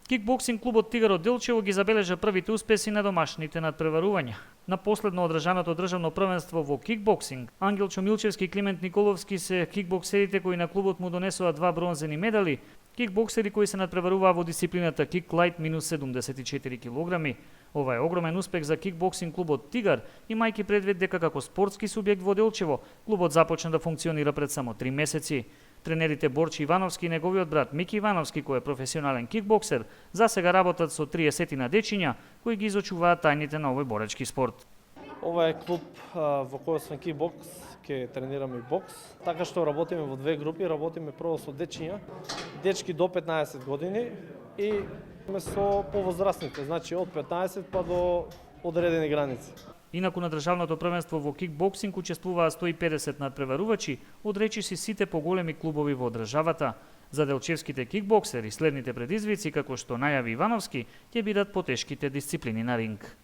Кикбоксинг клубот Тигар од Делчево ги забележа првите успеси на домашните надпреварувања. На последно одржаното државно првенство во кикбоксинг, Ангел Чомилчевски и Климент Николовски се кикбоксерите кои на клубот му донесоа 2 бронзени медали, кикбоксери кои се надпреваруваа во дисциплината кик лајт минус 74 кг. Ова е огромен успех за кикбоксинг клубот Тигар, имајќи предвид дека како спортски субјект во Делчево, клубот започна да функционира пред само 3 месеци. Тренерите Борчи Ивановски и неговиот брат Мики Ивановски, кој е професионален кикбоксер, засега работат со 30 на дечиња кои ги изучуваат тајните на овој боречки спорт. Ова е клуб во кој освен кикбокс ќе тренираме и бокс. Така што работиме во две групи, работиме прво со дечиња, дечки до 15 години и со повозрастните, значи од 15 па до одредени граници. Инаку на државното првенство во кикбоксинг учествуваа 150 надпреварувачи од речиси сите поголеми клубови во државата. За делчевските кикбоксери следните предизвици, како што најави Ивановски, ќе бидат потешките дисциплини на ринг.